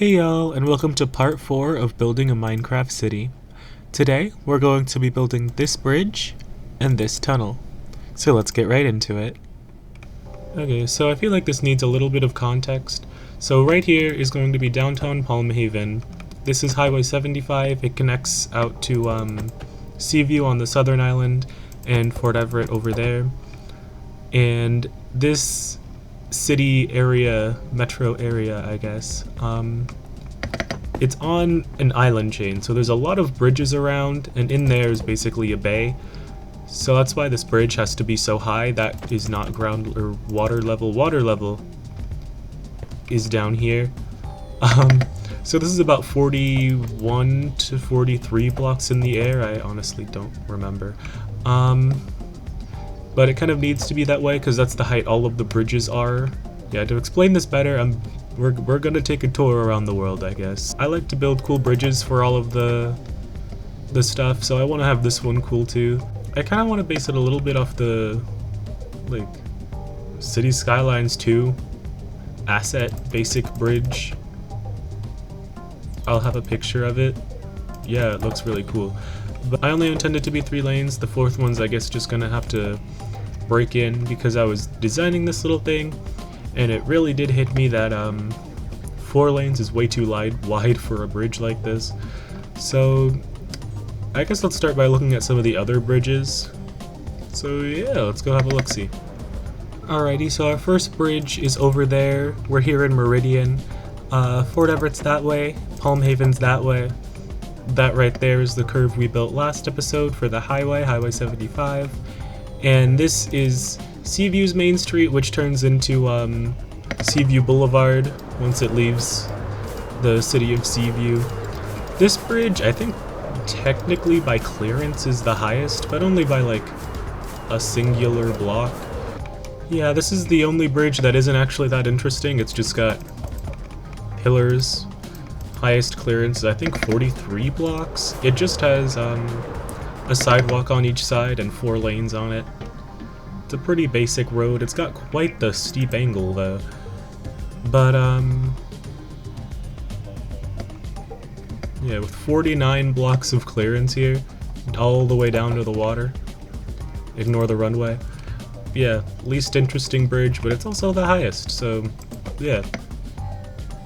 Hey y'all, and welcome to part 4 of building a Minecraft city. Today, we're going to be building this bridge and this tunnel. So let's get right into it. Okay, so I feel like this needs a little bit of context. So right here is going to be downtown Palmhaven. This is Highway 75. It connects out to Seaview on the southern island and Fort Everett over there. And this city area, metro area, I guess, it's on an island chain, so there's a lot of bridges around, and in there is basically a bay. So that's why this bridge has to be so high. That is not ground or water level. Water level is down here. So this is about 41 to 43 blocks in the air. I honestly don't remember. But it kind of needs to be that way because that's the height all of the bridges are. Yeah, to explain this better, we're gonna take a tour around the world, I guess. I like to build cool bridges for all of the stuff, so I want to have this one cool too. I kind of want to base it a little bit off the, like, City Skylines 2 asset basic bridge. I'll have a picture of it. Yeah, it looks really cool. But I only intend it to be 3 lanes. The fourth one's, I guess, just gonna have to break in because I was designing this little thing and it really did hit me that 4 lanes is way too wide for a bridge like this. So I guess let's start by looking at some of the other bridges. So yeah, let's go have a look-see. Alrighty, so our first bridge is over there. We're here in Meridian. Fort Everett's that way, Palmhaven's that way. That right there is the curve we built last episode for the highway, Highway 75. And this is Seaview's Main Street, which turns into Seaview Boulevard once it leaves the city of Seaview. This bridge, I think technically by clearance is the highest, but only by like a singular block. Yeah, this is the only bridge that isn't actually that interesting. It's just got pillars. Highest clearance is I think 43 blocks. It just has a sidewalk on each side and 4 lanes on it. It's a pretty basic road. It's got quite the steep angle though. But yeah, with 49 blocks of clearance here, all the way down to the water. Ignore the runway. Yeah, least interesting bridge, but it's also the highest, so yeah.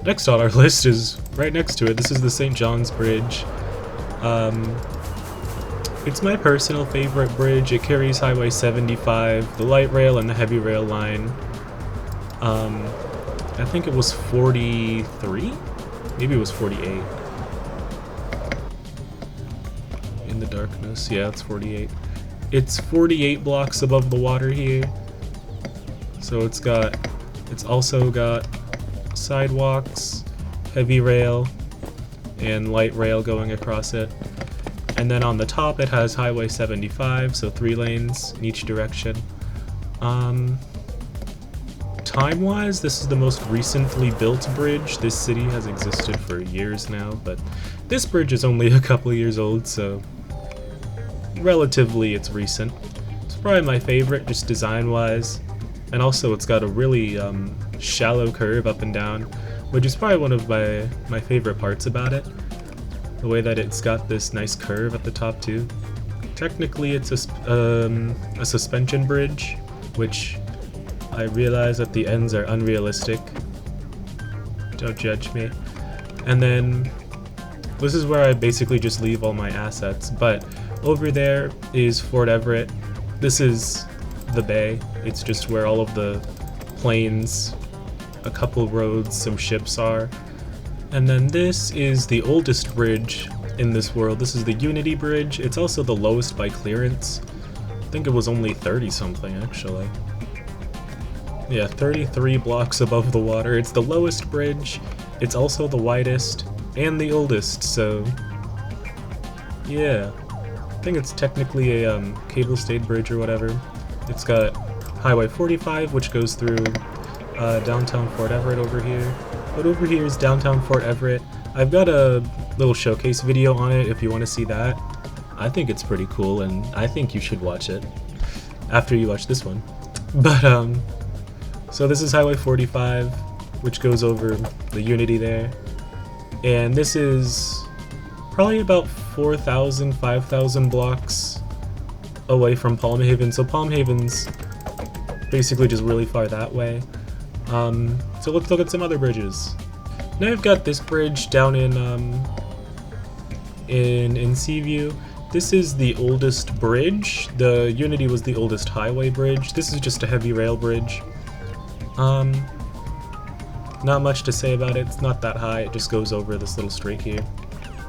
Next on our list is right next to it. This is the St. John's Bridge. It's my personal favorite bridge. It carries Highway 75, the light rail and the heavy rail line. I think it was 43? Maybe it was 48. In the darkness, yeah, it's 48. It's 48 blocks above the water here. So it's also got sidewalks, heavy rail, and light rail going across it. And then on the top it has Highway 75, so 3 lanes in each direction. Time-wise, this is the most recently built bridge. This city has existed for years now, but this bridge is only a couple years old, so relatively it's recent. It's probably my favorite, just design-wise. And also it's got a really shallow curve up and down, which is probably one of my favorite parts about it. The way that it's got this nice curve at the top too. Technically it's a suspension bridge, which I realize that the ends are unrealistic. Don't judge me. And then this is where I basically just leave all my assets, but over there is Fort Everett. This is the bay. It's just where all of the planes, a couple roads, some ships are. And then this is the oldest bridge in this world. This is the Unity Bridge. It's also the lowest by clearance. I think it was only 30 something actually. Yeah, 33 blocks above the water. It's the lowest bridge. It's also the widest and the oldest, so yeah. I think it's technically a cable-stayed bridge or whatever. It's got Highway 45, which goes through downtown Fort Everett over here. But over here is downtown Fort Everett. I've got a little showcase video on it if you want to see that. I think it's pretty cool, and I think you should watch it after you watch this one. But so this is Highway 45, which goes over the Unity there. And this is probably about 4,000, 5,000 blocks away from Palmhaven, so Palmhaven's basically just really far that way. So let's look at some other bridges. Now I've got this bridge down in Seaview. This is the oldest bridge. The Unity was the oldest highway bridge. This is just a heavy rail bridge. Not much to say about it. It's not that high. It just goes over this little strait here.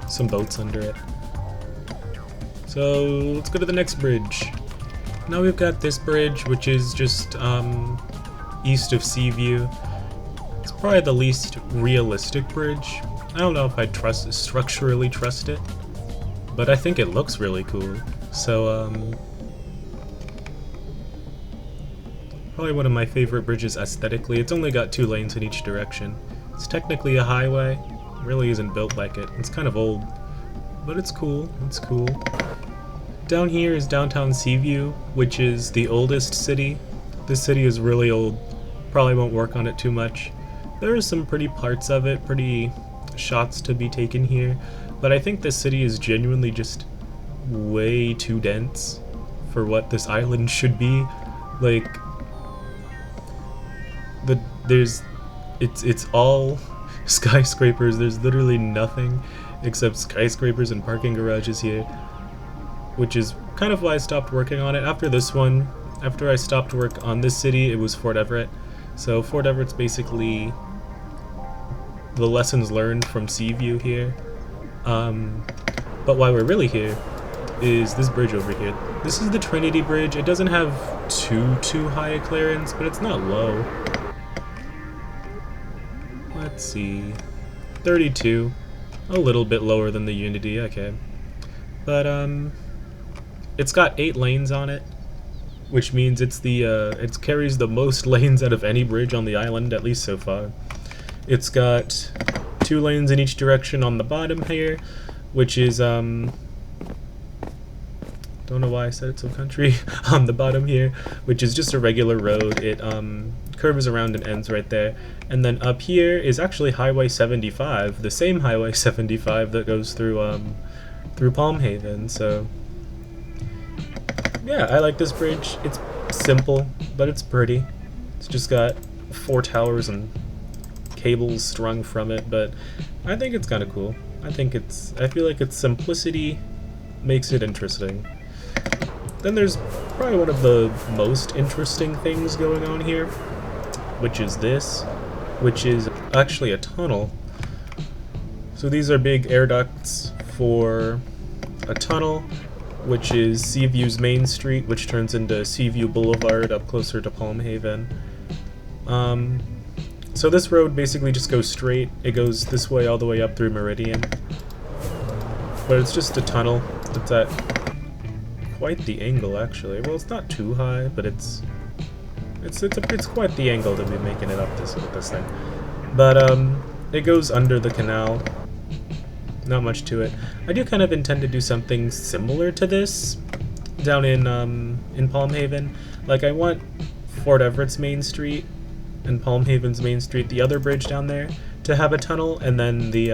Some boats under it. So let's go to the next bridge. Now we've got this bridge, which is just east of Seaview. It's probably the least realistic bridge. I don't know if I'd structurally trust it, but I think it looks really cool. So probably one of my favorite bridges aesthetically. It's only got 2 lanes in each direction. It's technically a highway. It really isn't built like it. It's kind of old, but it's cool. It's cool. Down here is downtown Seaview, which is the oldest city. This city is really old. Probably won't work on it too much. There are some pretty parts of it, pretty shots to be taken here, but I think this city is genuinely just way too dense for what this island should be. Like, it's all skyscrapers. There's literally nothing except skyscrapers and parking garages here, which is kind of why I stopped working on it. After this one, after I stopped work on this city, it was Fort Everett. So Fort Everett's basically the lessons learned from Seaview here. But why we're really here is this bridge over here. This is the Trinity Bridge. It doesn't have too high a clearance, but it's not low. Let's see, 32, a little bit lower than the Unity, okay. But it's got 8 lanes on it, which means it's the it carries the most lanes out of any bridge on the island, at least so far. It's got 2 lanes in each direction on the bottom here, which is don't know why I said it so country, on the bottom here, which is just a regular road. It curves around and ends right there. And then up here is actually Highway 75, the same Highway 75 that goes through Palmhaven. So yeah, I like this bridge. It's simple, but it's pretty. It's just got 4 towers and cables strung from it, but I think it's kind of cool. I feel like its simplicity makes it interesting. Then there's probably one of the most interesting things going on here, which is this, which is actually a tunnel. So these are big air ducts for a tunnel, which is Seaview's main street, which turns into Seaview Boulevard up closer to Palmhaven. So this road basically just goes straight. It goes this way all the way up through Meridian. But it's just a tunnel. It's at quite the angle, actually. Well, it's not too high, but it's quite the angle to be making it up with this thing. But it goes under the canal. Not much to it. I do kind of intend to do something similar to this down in Palmhaven. Like, I want Fort Everett's main street and Palmhaven's main street, the other bridge down there, to have a tunnel, and then the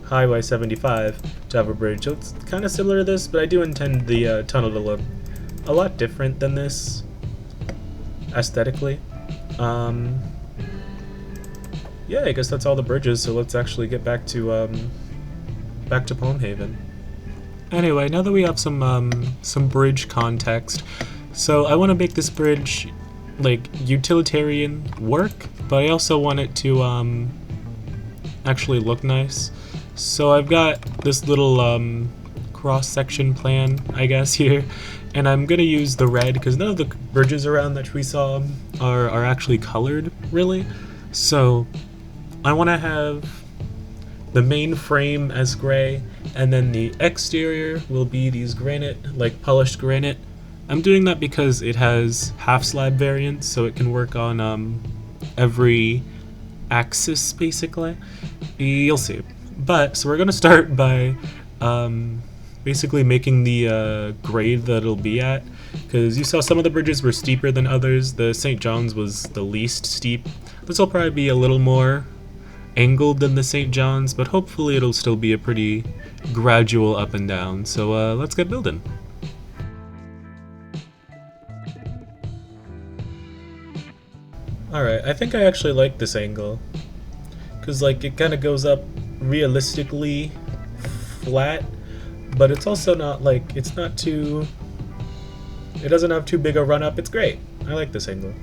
Highway 75 to have a bridge. So it's kind of similar to this, but I do intend the tunnel to look a lot different than this aesthetically. Yeah, I guess that's all the bridges, so let's actually get back to Palmhaven. Anyway, now that we have some bridge context, so I want to make this bridge like utilitarian work, but I also want it to actually look nice. So I've got this little cross-section plan, I guess, here, and I'm gonna use the red because none of the bridges around that we saw are actually colored, really. So I want to have the main frame as gray, and then the exterior will be these granite, like polished granite. I'm doing that because it has half slab variants, so it can work on every axis, basically. You'll see. But, so we're going to start by basically making the grade that it'll be at, because you saw some of the bridges were steeper than others. The St. John's was the least steep. This will probably be a little more angled than the St. John's, but hopefully it'll still be a pretty gradual up and down. So let's get building. Alright, I think I actually like this angle, because like it kind of goes up realistically flat, but it's also not like, it's not too, it doesn't have too big a run up. It's great. I like this angle.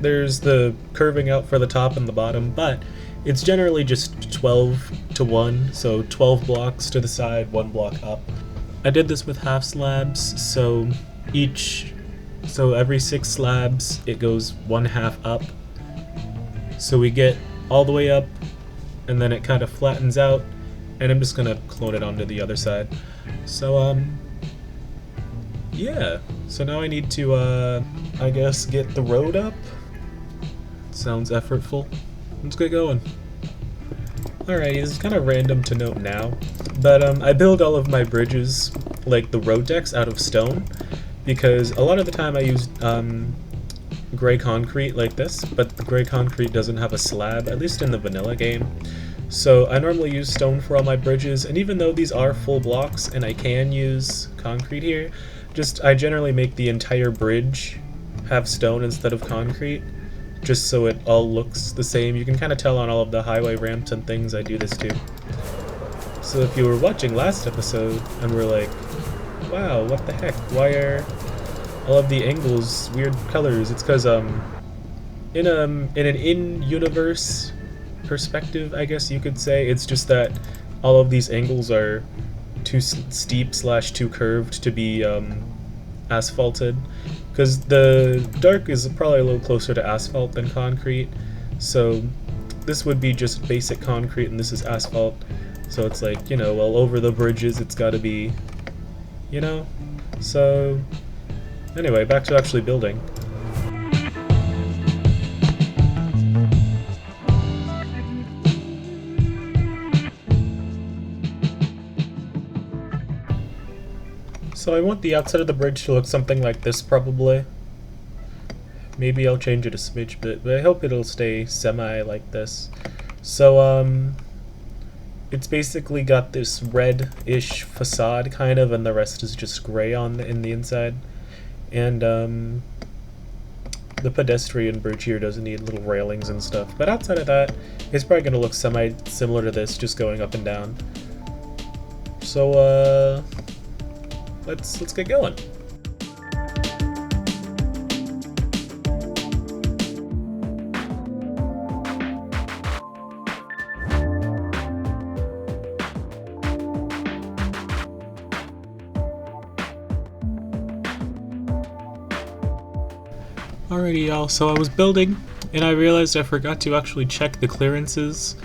There's the curving out for the top and the bottom, but it's generally just 12 to 1, so 12 blocks to the side, 1 block up. I did this with half slabs, so every 6 slabs it goes 1/2 up. So we get all the way up, and then it kind of flattens out, and I'm just gonna clone it onto the other side. So yeah, so now I need to I guess get the road up. Sounds effortful. Let's get going. Alrighty, this is kind of random to note now, but I build all of my bridges, like the road decks, out of stone, because a lot of the time I use gray concrete like this, but the gray concrete doesn't have a slab, at least in the vanilla game. So I normally use stone for all my bridges, and even though these are full blocks and I can use concrete here, I generally make the entire bridge have stone instead of concrete, just so it all looks the same. You can kind of tell on all of the highway ramps and things I do this too. So if you were watching last episode and were like, wow, what the heck, why are all of the angles weird colors? It's because in an in-universe perspective, I guess you could say, it's just that all of these angles are too steep / too curved to be asphalted, because the dark is probably a little closer to asphalt than concrete, so this would be just basic concrete and this is asphalt, so it's like, you know, well, over the bridges it's got to be, you know. So anyway, back to actually building. So I want the outside of the bridge to look something like this, probably. Maybe I'll change it a smidge bit, but I hope it'll stay semi like this. So it's basically got this red-ish facade kind of, and the rest is just gray in the inside. And the pedestrian bridge here doesn't need little railings and stuff, but outside of that, it's probably going to look semi-similar to this, just going up and down. So let's get going. Alrighty, y'all, so I was building and I realized I forgot to actually check the clearances,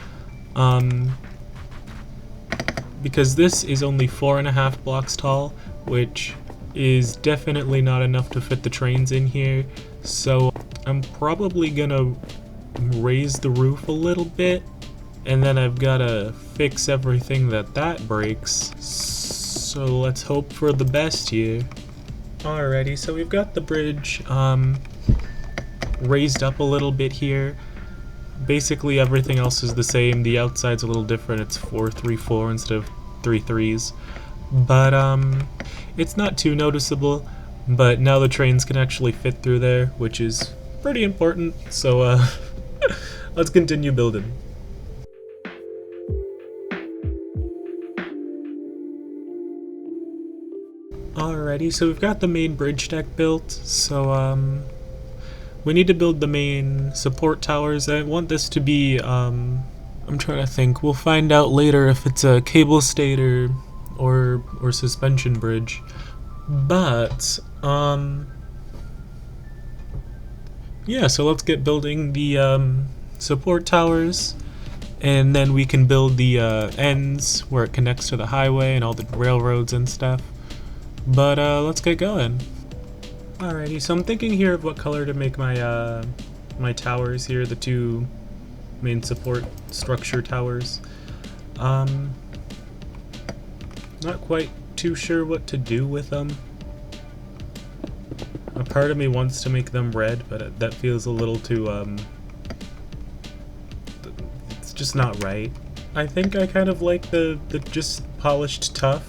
because this is only 4.5 blocks tall, which is definitely not enough to fit the trains in here, so I'm probably gonna raise the roof a little bit, and then I've gotta fix everything that breaks, so let's hope for the best here. Alrighty, so we've got the bridge raised up a little bit here. Basically everything else is the same. The outside's a little different. It's 4-3-4 instead of 3-3s. But it's not too noticeable. But now the trains can actually fit through there, which is pretty important. So let's continue building. Alrighty, so we've got the main bridge deck built. So we need to build the main support towers. I want this to be, I'm trying to think, we'll find out later if it's a cable stayed or suspension bridge. But, yeah, so let's get building the support towers, and then we can build the ends where it connects to the highway and all the railroads and stuff. But let's get going. Alrighty, so I'm thinking here of what color to make my my towers here, the two main support structure towers. Not quite too sure what to do with them. A part of me wants to make them red, but that feels a little too just not right. I think I kind of like the just polished tough.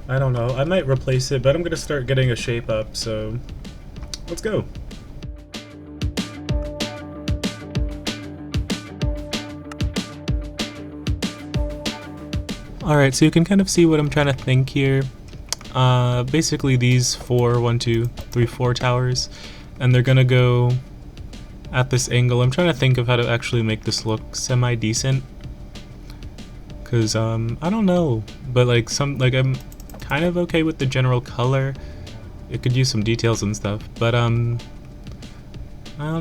I don't know, I might replace it, but I'm gonna start getting a shape up, so let's go. Alright, so you can kind of see what I'm trying to think here. Basically these 4 towers, and they're gonna go at this angle. I'm trying to think of how to actually make this look semi-decent, because I don't know, but like I'm kind of okay with the general color. It could use some details and stuff, but I don't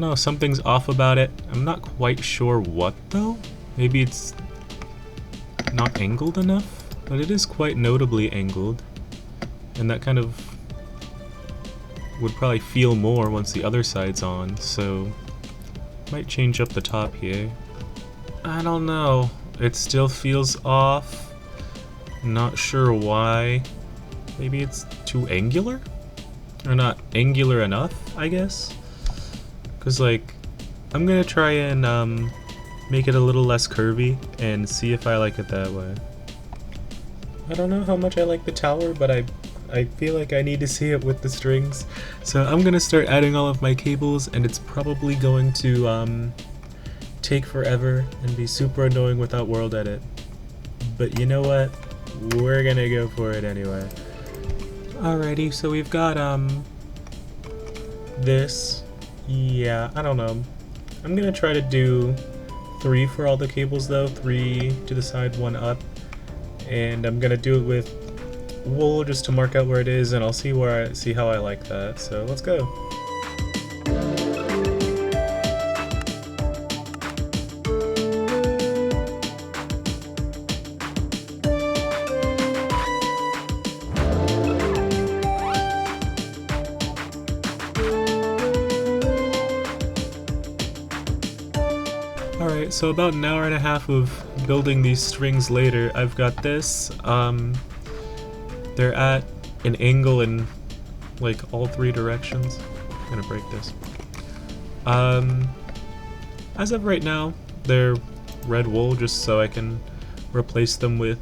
know, something's off about it. I'm not quite sure what though. Maybe it's not angled enough, but it is quite notably angled, and that kind of would probably feel more once the other side's on, so might change up the top here. I don't know, it still feels off. Not sure why. Maybe it's too angular? Or not angular enough, I guess? Because like, I'm gonna try and make it a little less curvy and see if I like it that way. I don't know how much I like the tower, but I feel like I need to see it with the strings. So I'm gonna start adding all of my cables, and it's probably going to take forever and be super annoying without world edit. But you know what? We're gonna go for it anyway. Alrighty, so we've got this. Yeah, I don't know. I'm gonna try to do 3 for all the cables though, 3 to the side, 1 up, and I'm gonna do it with wool just to mark out where it is, and I'll see how I like that. So let's go. Alright, so about an hour and a half of building these strings later, I've got this. They're at an angle in like all 3 directions. I'm gonna break this. As of right now, they're red wool just so I can replace them with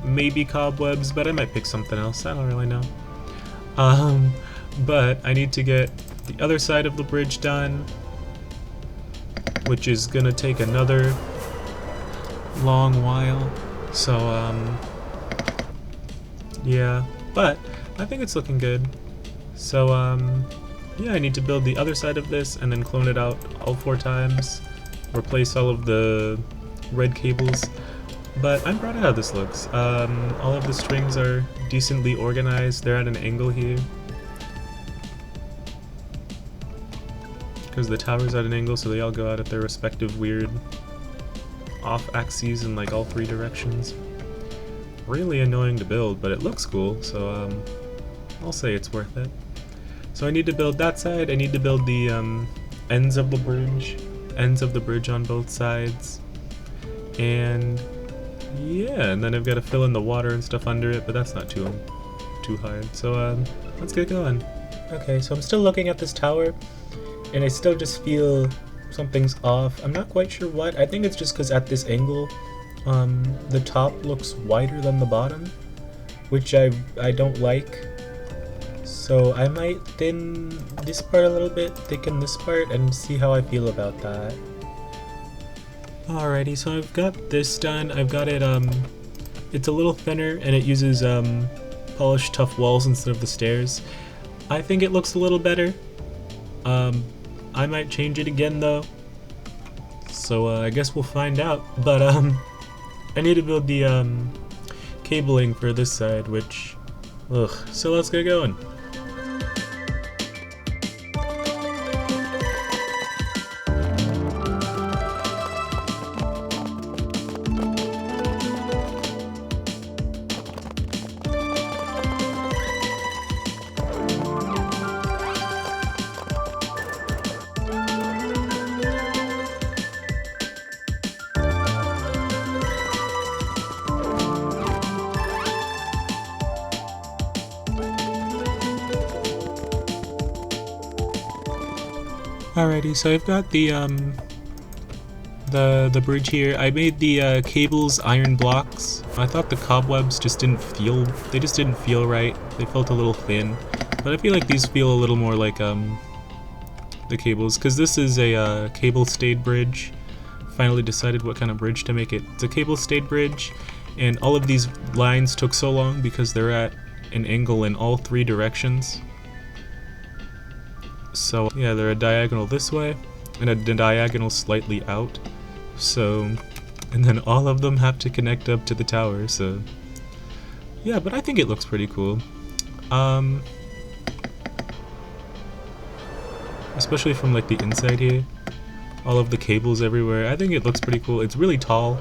maybe cobwebs, but I might pick something else, I don't really know. But I need to get the other side of the bridge done, which is gonna take another long while, so yeah, but I think it's looking good. So yeah, I need to build the other side of this and then clone it out all 4 times, replace all of the red cables, but I'm proud of how this looks. All of the strings are decently organized, they're at an angle here, because the tower's at an angle, so they all go out at their respective weird off axes in like all 3 directions. Really annoying to build, but it looks cool, so I'll say it's worth it. So I need to build that side, I need to build the ends of the bridge on both sides, and yeah, and then I've got to fill in the water and stuff under it, but that's not too hard, so let's get going. Okay, so I'm still looking at this tower, and I still just feel something's off. I'm not quite sure what. I think it's just because at this angle, the top looks wider than the bottom, which I don't like. So I might thin this part a little bit, thicken this part, and see how I feel about that. Alrighty, so I've got this done. I've got it, it's a little thinner, and it uses polished tough walls instead of the stairs. I think it looks a little better. I might change it again though, so I guess we'll find out. But I need to build the cabling for this side, which, so let's get going. Alrighty, so I've got the the bridge here. I made the cables iron blocks. I thought the cobwebs just didn't feel right. They felt a little thin, but I feel like these feel a little more like the cables, because this is a cable stayed bridge. Finally decided what kind of bridge to make it. It's a cable stayed bridge, and all of these lines took so long because they're at an angle in all three directions. So yeah, they're a diagonal this way and a diagonal slightly out. So, and then all of them have to connect up to the tower. So yeah, but I think it looks pretty cool. Especially from like the inside here. All of the cables everywhere. I think it looks pretty cool. It's really tall,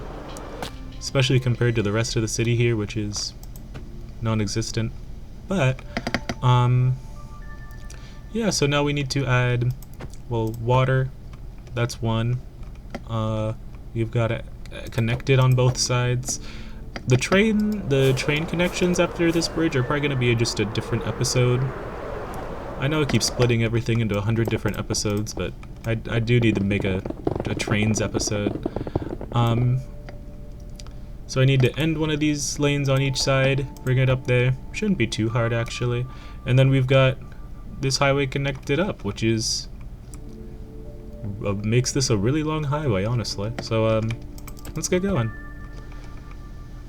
especially compared to the rest of the city here, which is non-existent. But yeah, so now we need to add, well, water. That's one. You've got it connected on both sides. The train connections after this bridge are probably going to be just a different episode. I know I keep splitting everything into 100 different episodes, but I do need to make a trains episode. So I need to end one of these lanes on each side, bring it up there. Shouldn't be too hard, actually. And then we've got this highway connected up, which is makes this a really long highway, honestly. So let's get going.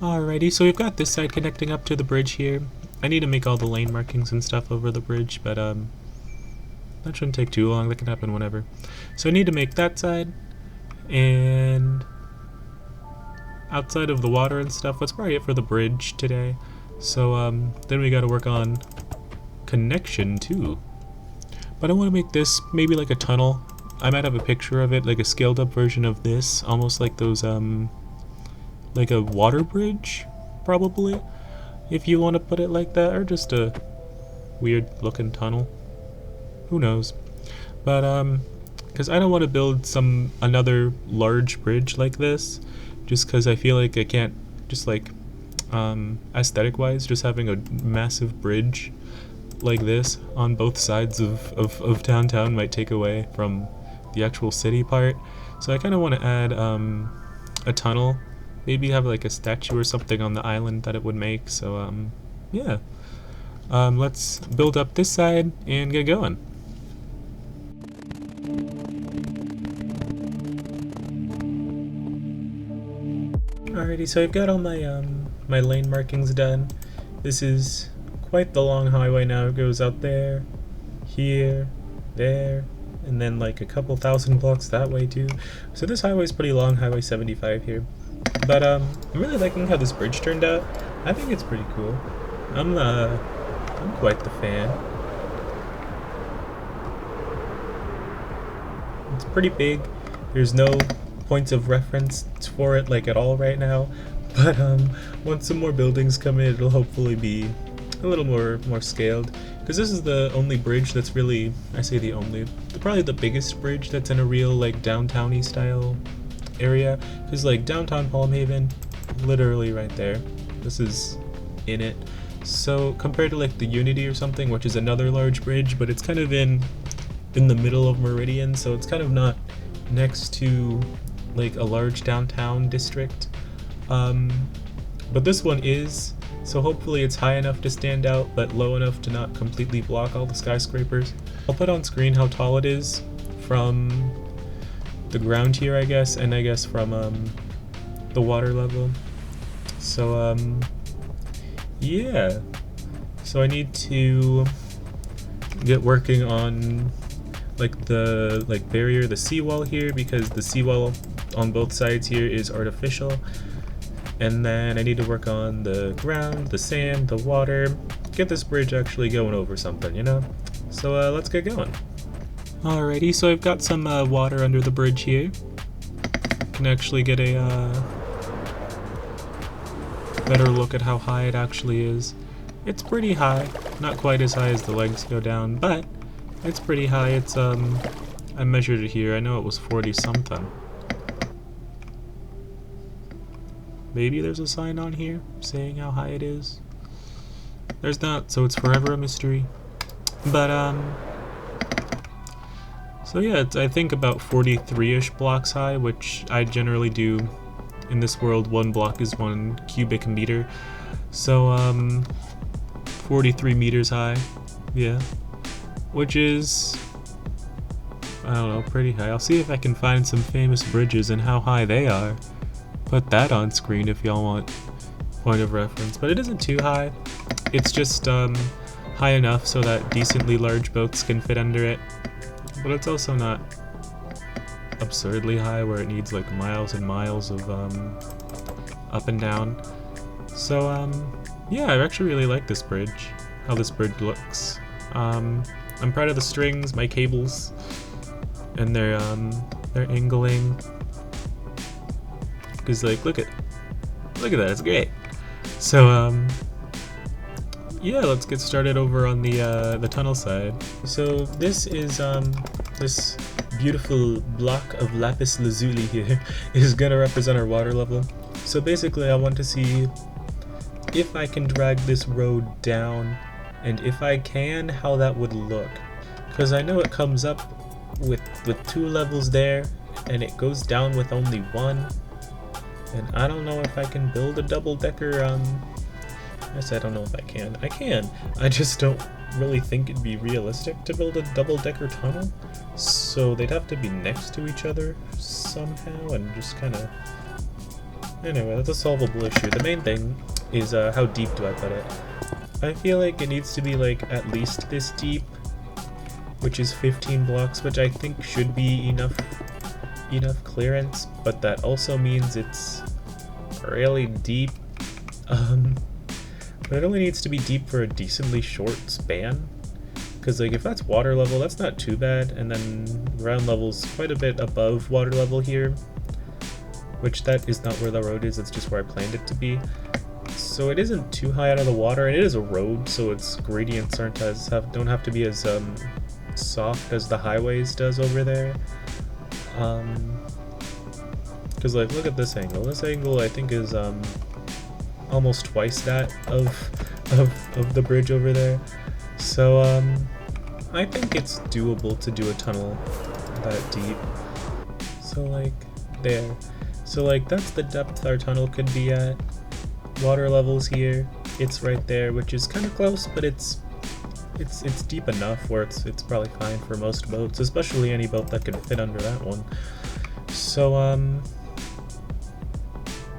Alrighty, so we've got this side connecting up to the bridge here. I need to make all the lane markings and stuff over the bridge, but that shouldn't take too long. That can happen whenever. So I need to make that side, and outside of the water and stuff, that's probably it for the bridge today. So then we got to work on connection too. But I want to make this maybe like a tunnel. I might have a picture of it, like a scaled up version of this, almost like those like a water bridge, probably, if you want to put it like that, or just a weird looking tunnel. Who knows? But because I don't want to build another large bridge like this, just because I feel like I can't, just like aesthetic wise, just having a massive bridge like this on both sides of downtown might take away from the actual city part. So I kind of want to add a tunnel, maybe have like a statue or something on the island that it would make. So yeah, let's build up this side and get going. Alrighty, so I've got all my my lane markings done. This is quite the long highway now. It goes out there, here, there, and then like a couple thousand blocks that way too. So this highway is pretty long, Highway 75 here. But I'm really liking how this bridge turned out. I think it's pretty cool. I'm quite the fan. It's pretty big. There's no points of reference for it like at all right now. But once some more buildings come in, it'll hopefully be a little more scaled. Because this is the only bridge that's really, I say the only, probably the biggest bridge that's in a real like downtown-y style area. Because like downtown Palmhaven, literally right there. This is in it. So compared to like the Unity or something, which is another large bridge, but it's kind of in the middle of Meridian, so it's kind of not next to like a large downtown district. But this one is, so hopefully it's high enough to stand out, but low enough to not completely block all the skyscrapers. I'll put on screen how tall it is from the ground here, I guess, and I guess from the water level. So yeah, so I need to get working on like the barrier, the seawall here, because the seawall on both sides here is artificial. And then I need to work on the ground, the sand, the water, get this bridge actually going over something, you know? So let's get going. Alrighty, so I've got some water under the bridge here. Can actually get a better look at how high it actually is. It's pretty high, not quite as high as the legs go down, but it's pretty high. It's I measured it here, I know it was 40 something. Maybe there's a sign on here saying how high it is. There's not, so it's forever a mystery. But So yeah, it's I think about 43-ish blocks high, which I generally do in this world. 1 block is 1 cubic meter. So 43 meters high, yeah, which is, I don't know, pretty high. I'll see if I can find some famous bridges and how high they are. Put that on screen if y'all want point of reference, but it isn't too high. It's just high enough so that decently large boats can fit under it, but it's also not absurdly high where it needs like miles and miles of up and down. So yeah, I actually really like this bridge, how this bridge looks. I'm proud of the strings, my cables, and their angling. Cause like look at that, it's great. So yeah, let's get started over on the tunnel side. So this is this beautiful block of lapis lazuli here is gonna represent our water level. So basically I want to see if I can drag this road down, and if I can, how that would look. Because I know it comes up with 2 levels there, and it goes down with only 1. And I don't know if I can build a double-decker, I guess I don't know if I can. I can. I just don't really think it'd be realistic to build a double-decker tunnel. So they'd have to be next to each other somehow, and just kind of... Anyway, that's a solvable issue. The main thing is how deep do I put it? I feel like it needs to be like at least this deep, which is 15 blocks, which I think should be enough clearance, but that also means it's really deep. But it only needs to be deep for a decently short span, because like if that's water level, that's not too bad, and then ground level's quite a bit above water level here, which that is not where the road is, it's just where I planned it to be. So it isn't too high out of the water, and it is a road, so its gradients don't have to be as soft as the highways does over there. Because like look at this angle. This angle I think is almost twice that of the bridge over there. So I think it's doable to do a tunnel that deep. So like there. So like that's the depth our tunnel could be at. Water levels here, it's right there, which is kind of close, but it's deep enough where it's probably fine for most boats, especially any boat that can fit under that one. So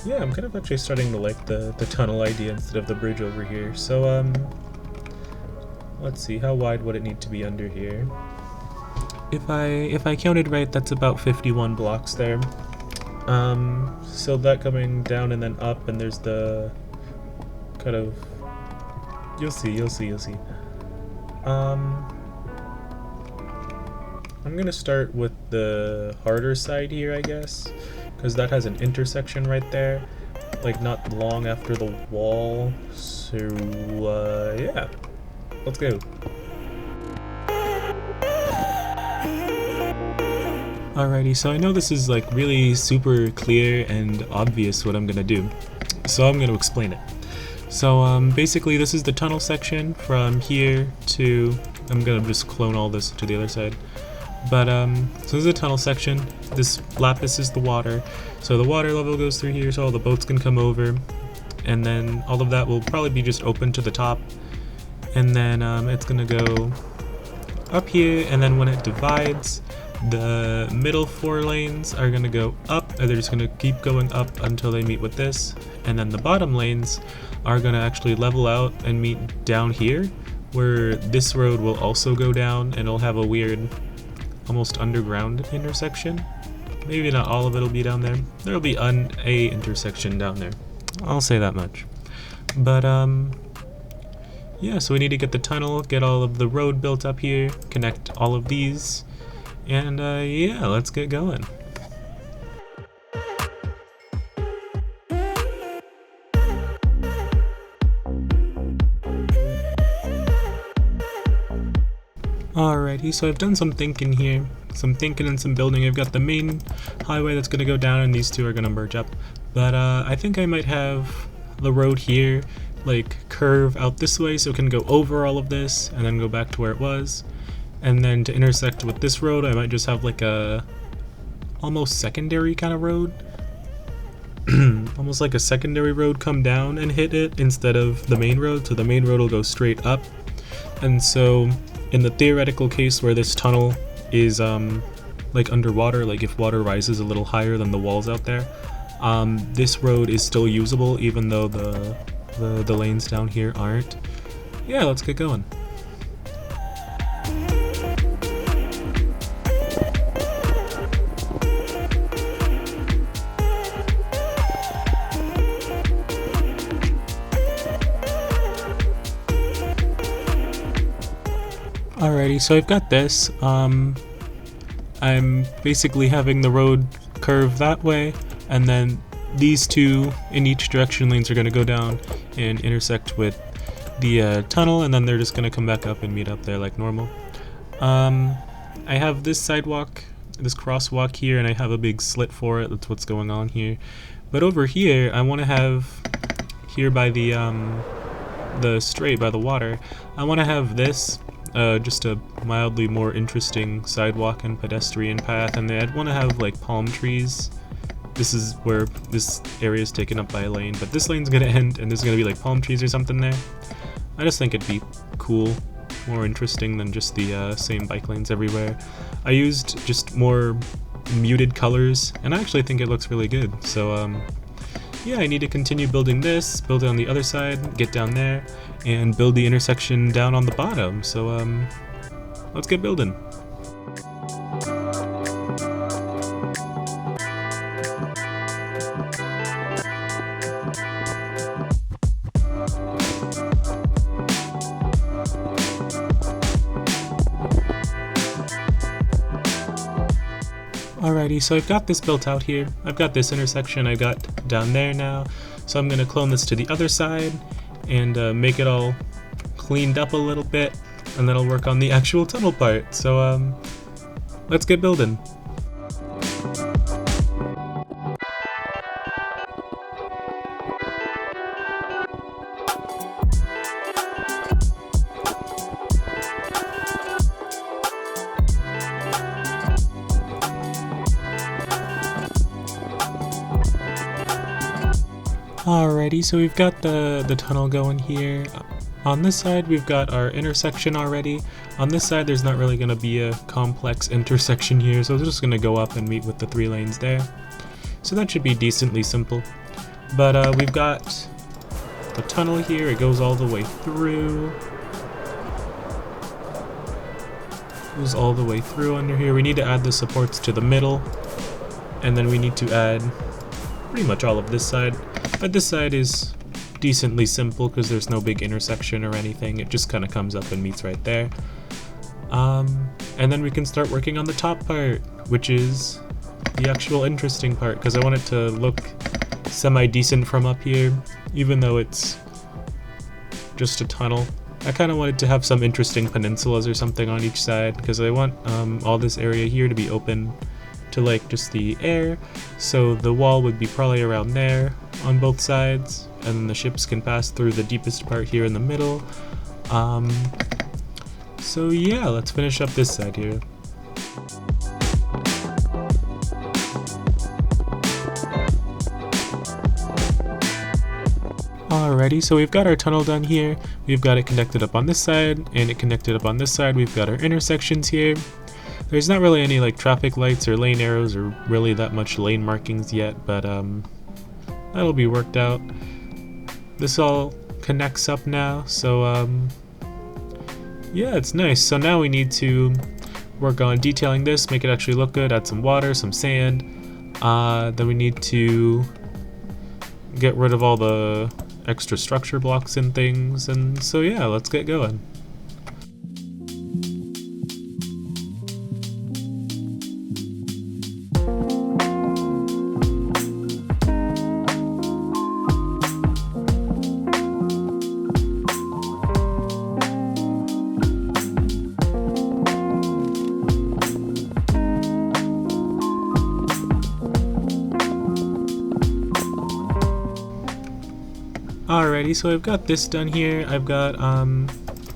yeah, I'm kind of actually starting to like the tunnel idea instead of the bridge over here. So let's see, how wide would it need to be under here? If I counted right, that's about 51 blocks there. So that coming down and then up, and there's the kind of, you'll see. I'm gonna start with the harder side here, I guess, because that has an intersection right there, like not long after the wall. So yeah, let's go. Alrighty, so I know this is like really super clear and obvious what I'm gonna do, so I'm gonna explain it. So basically this is the tunnel section from here to, I'm gonna just clone all this to the other side. But so this is the tunnel section, this lapis is the water, so the water level goes through here so all the boats can come over, and then all of that will probably be just open to the top, and then it's gonna go up here, and then when it divides, the middle 4 lanes are going to go up, and they're just going to keep going up until they meet with this, and then the bottom lanes are going to actually level out and meet down here, where this road will also go down, and it'll have a weird, almost underground intersection. Maybe not all of it will be down there. There'll be a intersection down there. I'll say that much. But yeah, so we need to get the tunnel, get all of the road built up here, connect all of these, and yeah, let's get going. Alrighty, so I've done some thinking here, some thinking and some building. I've got the main highway that's going to go down, and these two are going to merge up. But I think I might have the road here like curve out this way so it can go over all of this and then go back to where it was. And then to intersect with this road, I might just have like a almost secondary kind of road. Almost like a secondary road come down and hit it instead of the main road, so the main road will go straight up. And so in the theoretical case where this tunnel is like underwater, like if water rises a little higher than the walls out there, this road is still usable even though the lanes down here aren't. Yeah, let's get going. Alrighty, so I've got this. I'm basically having the road curve that way, and then these two in each direction lanes are going to go down and intersect with the tunnel, and then they're just going to come back up and meet up there like normal. I have this sidewalk, this crosswalk here, and I have a big slit for it. That's what's going on here. But over here, I want to have here by the strait, by the water, I want to have this just a mildly more interesting sidewalk and pedestrian path, and I'd want to have like palm trees. This is where this area is taken up by a lane, but this lane's gonna end and there's gonna be like palm trees or something there. I just think it'd be cool, more interesting than just the same bike lanes everywhere. I used just more muted colors, and I actually think it looks really good. So yeah, I need to continue building this, build it on the other side, get down there, and build the intersection down on the bottom. So let's get building. Alrighty, so I've got this built out here. I've got this intersection I got down there now. So I'm gonna clone this to the other side and make it all cleaned up a little bit, and then I'll work on the actual tunnel part. So let's get building. Alrighty, so we've got the tunnel going here. On this side we've got our intersection already. On this side there's not really going to be a complex intersection here, so it's just going to go up and meet with the 3 lanes there. So that should be decently simple. But we've got the tunnel here, it goes all the way through. Goes all the way through under here. We need to add the supports to the middle, and then we need to add pretty much all of this side. But this side is decently simple because there's no big intersection or anything. It just kind of comes up and meets right there. And then we can start working on the top part, which is the actual interesting part, because I want it to look semi-decent from up here, even though it's just a tunnel. I kind of wanted to have some interesting peninsulas or something on each side, because I want all this area here to be open to like just the air, so the wall would be probably around there on both sides, and then the ships can pass through the deepest part here in the middle. So yeah, let's finish up this side here. Alrighty, so we've got our tunnel done here. We've got it connected up on this side, and it connected up on this side. We've got our intersections here. There's not really any like traffic lights or lane arrows or really that much lane markings yet, but that'll be worked out. This all connects up now, so yeah, it's nice. So now we need to work on detailing this, make it actually look good, add some water, some sand. Then we need to get rid of all the extra structure blocks and things, and so yeah, let's get going. Alrighty, so I've got this done here. I've got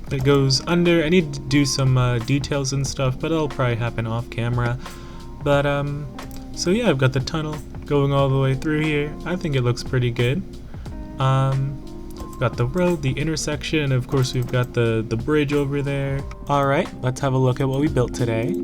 that goes under. I need to do some details and stuff, but it'll probably happen off camera. But so yeah, I've got the tunnel going all the way through here. I think it looks pretty good. We've got the road, the intersection, and of course we've got the bridge over there. Alright, let's have a look at what we built today.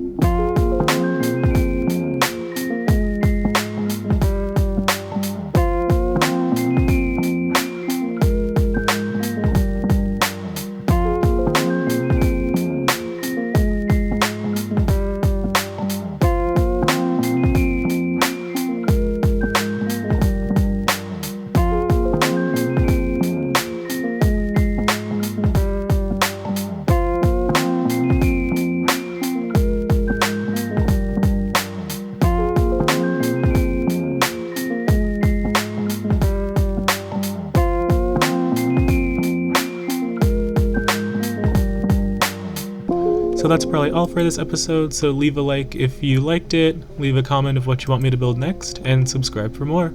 So that's probably all for this episode, so leave a like if you liked it, leave a comment of what you want me to build next, and subscribe for more.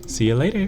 See you later!